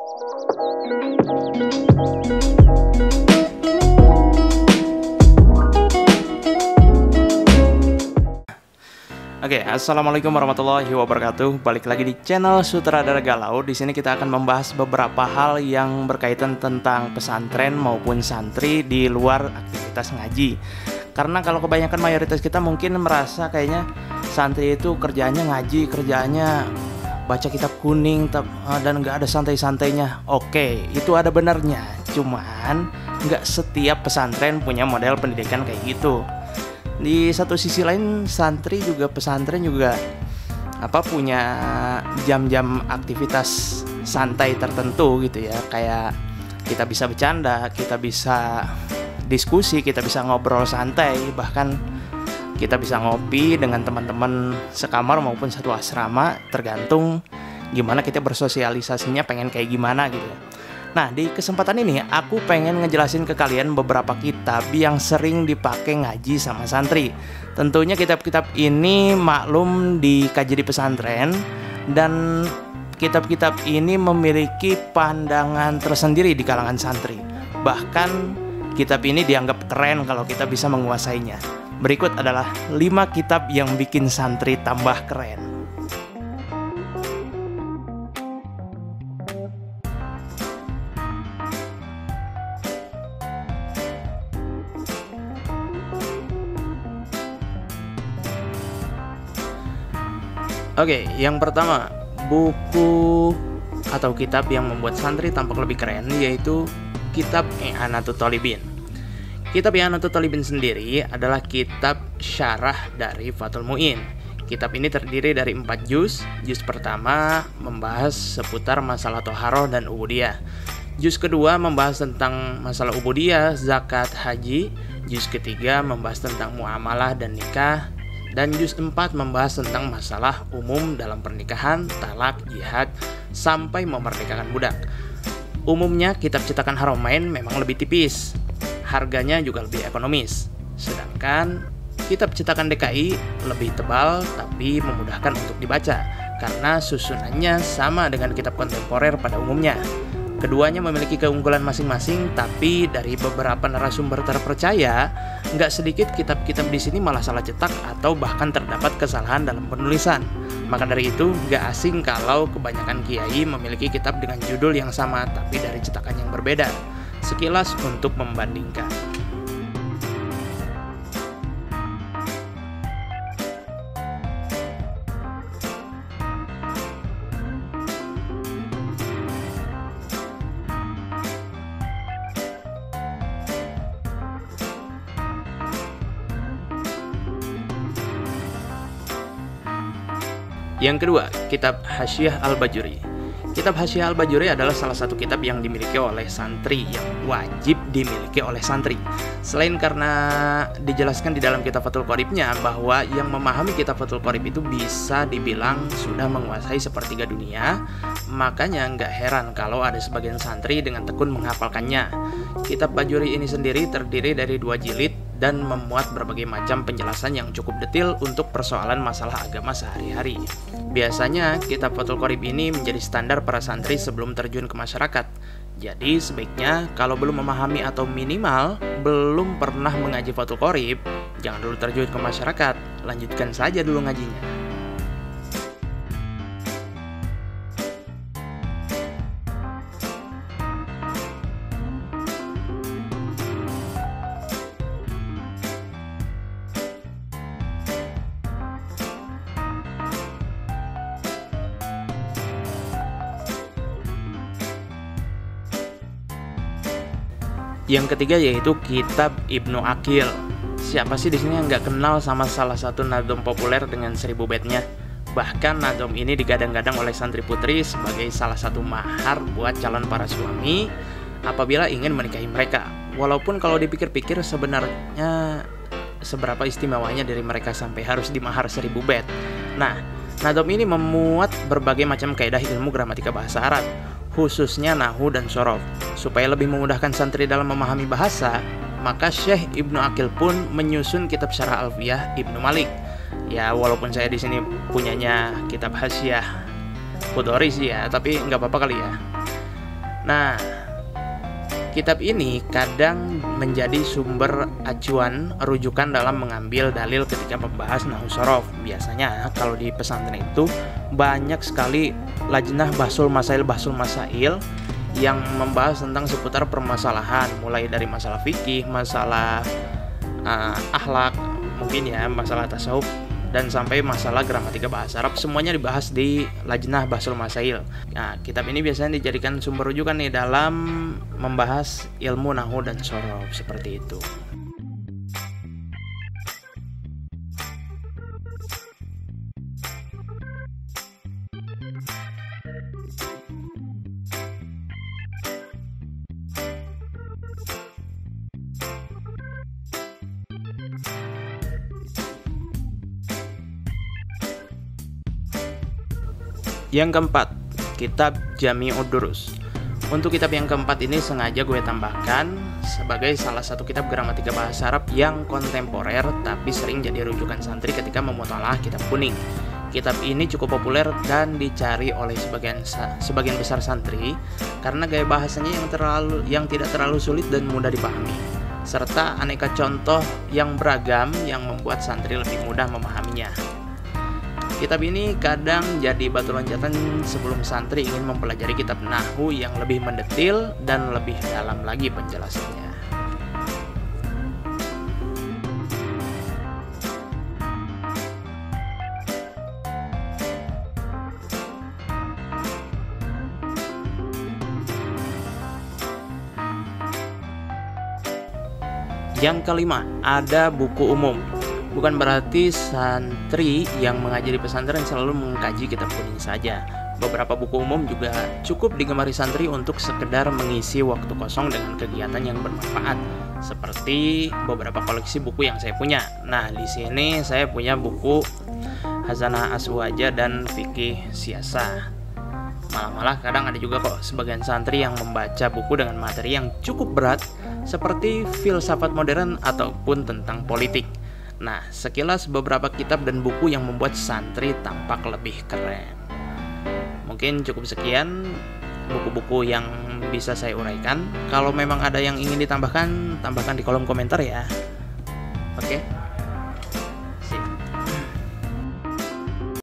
Oke, assalamualaikum warahmatullahi wabarakatuh. Balik lagi di channel Sutradara Galau. Di sini kita akan membahas beberapa hal yang berkaitan tentang pesantren maupun santri di luar aktivitas ngaji. Karena kalau kebanyakan mayoritas kita mungkin merasa kayaknya santri itu kerjaannya ngaji, kerjaannya baca kitab kuning dan nggak ada santai-santainya. Oke, itu ada benarnya. Cuman nggak setiap pesantren punya model pendidikan kayak gitu. Di satu sisi lain pesantren juga punya jam-jam aktivitas santai tertentu gitu ya. Kayak kita bisa bercanda, kita bisa diskusi, kita bisa ngobrol santai, bahkan kita bisa ngopi dengan teman-teman sekamar maupun satu asrama, tergantung gimana kita bersosialisasinya pengen kayak gimana gitu ya. Nah, di kesempatan ini aku pengen ngejelasin ke kalian beberapa kitab yang sering dipakai ngaji sama santri. Tentunya kitab-kitab ini maklum dikaji di pesantren, dan kitab-kitab ini memiliki pandangan tersendiri di kalangan santri. Bahkan kitab ini dianggap keren kalau kita bisa menguasainya. Berikut adalah 5 kitab yang bikin santri tambah keren. Oke, yang pertama, buku atau kitab yang membuat santri tampak lebih keren yaitu kitab I'anatul Talibin. Kitab I'anatul Talibin sendiri adalah kitab syarah dari Fathul Mu'in. Kitab ini terdiri dari 4 juz. Juz pertama membahas seputar masalah toharoh dan ubudiyah. Juz kedua membahas tentang masalah ubudiyah, zakat, haji. Juz ketiga membahas tentang muamalah dan nikah. Dan juz 4 membahas tentang masalah umum dalam pernikahan, talak, jihad, sampai memerdekakan budak. Umumnya kitab cetakan Haramain memang lebih tipis, harganya juga lebih ekonomis. Sedangkan kitab cetakan DKI lebih tebal tapi memudahkan untuk dibaca, karena susunannya sama dengan kitab kontemporer pada umumnya. Keduanya memiliki keunggulan masing-masing, tapi dari beberapa narasumber terpercaya, nggak sedikit kitab-kitab di sini malah salah cetak atau bahkan terdapat kesalahan dalam penulisan. Maka dari itu, nggak asing kalau kebanyakan kiai memiliki kitab dengan judul yang sama tapi dari cetakan yang berbeda. Sekilas untuk membandingkan. Yang kedua, kitab Hasyiah Al-Bajuri. Kitab Hasyiah Al-Bajuri adalah salah satu kitab yang dimiliki oleh santri, yang wajib dimiliki oleh santri. Selain karena dijelaskan di dalam kitab Fathul Qoribnya bahwa yang memahami kitab Fathul Qorib itu bisa dibilang sudah menguasai sepertiga dunia, makanya nggak heran kalau ada sebagian santri dengan tekun menghafalkannya. Kitab Bajuri ini sendiri terdiri dari 2 jilid dan memuat berbagai macam penjelasan yang cukup detail untuk persoalan masalah agama sehari-hari. Biasanya kitab Fathul Qorib ini menjadi standar para santri sebelum terjun ke masyarakat. Jadi sebaiknya kalau belum memahami atau minimal belum pernah mengaji Fathul Qorib, jangan dulu terjun ke masyarakat, lanjutkan saja dulu ngajinya. Yang ketiga yaitu kitab Ibnu Aqil. Siapa sih di sini yang nggak kenal sama salah satu nadom populer dengan 1000 baitnya? Bahkan nadom ini digadang-gadang oleh santri putri sebagai salah satu mahar buat calon para suami apabila ingin menikahi mereka. Walaupun kalau dipikir-pikir sebenarnya seberapa istimewanya dari mereka sampai harus dimahar 1000 bait. Nah, nadom ini memuat berbagai macam kaidah ilmu gramatika bahasa Arab, khususnya nahwu dan sorof. Supaya lebih memudahkan santri dalam memahami bahasa, maka Syekh Ibnu Aqil pun menyusun kitab Syarah Alfiyah Ibnu Malik. Ya, walaupun saya di sini punyanya kitab Hasyiah Qudori sih ya, tapi nggak apa-apa kali ya. Nah, kitab ini kadang menjadi sumber acuan rujukan dalam mengambil dalil ketika membahas nahwu shorof. Biasanya kalau di pesantren itu banyak sekali lajnah bahsul masail yang membahas tentang seputar permasalahan, mulai dari masalah fikih, masalah akhlak, mungkin ya, masalah tasawuf, dan sampai masalah gramatika bahasa Arab, semuanya dibahas di lajnah bahsul masail. Nah, kitab ini biasanya dijadikan sumber rujukan nih dalam membahas ilmu nahwu dan shorof seperti itu. Yang keempat, kitab Jami'ud Durus. Untuk kitab yang keempat ini sengaja gue tambahkan sebagai salah satu kitab gramatika bahasa Arab yang kontemporer tapi sering jadi rujukan santri ketika memutolaah kitab kuning. Kitab ini cukup populer dan dicari oleh sebagian besar santri karena gaya bahasanya yang tidak terlalu sulit dan mudah dipahami, serta aneka contoh yang beragam yang membuat santri lebih mudah memahaminya. Kitab ini kadang jadi batu loncatan sebelum santri ingin mempelajari kitab nahwu yang lebih mendetil dan lebih dalam lagi penjelasannya. Yang kelima, ada buku umum. Bukan berarti santri yang mengajar di pesantren selalu mengkaji kitab kuning saja. Beberapa buku umum juga cukup digemari santri untuk sekedar mengisi waktu kosong dengan kegiatan yang bermanfaat, seperti beberapa koleksi buku yang saya punya. Nah, di sini saya punya buku Hazanah Aswaja dan Fikih Siasa. Malah kadang ada juga kok sebagian santri yang membaca buku dengan materi yang cukup berat, seperti filsafat modern ataupun tentang politik. Nah, sekilas beberapa kitab dan buku yang membuat santri tampak lebih keren. Mungkin cukup sekian buku-buku yang bisa saya uraikan. Kalau memang ada yang ingin ditambahkan, tambahkan di kolom komentar ya. Oke.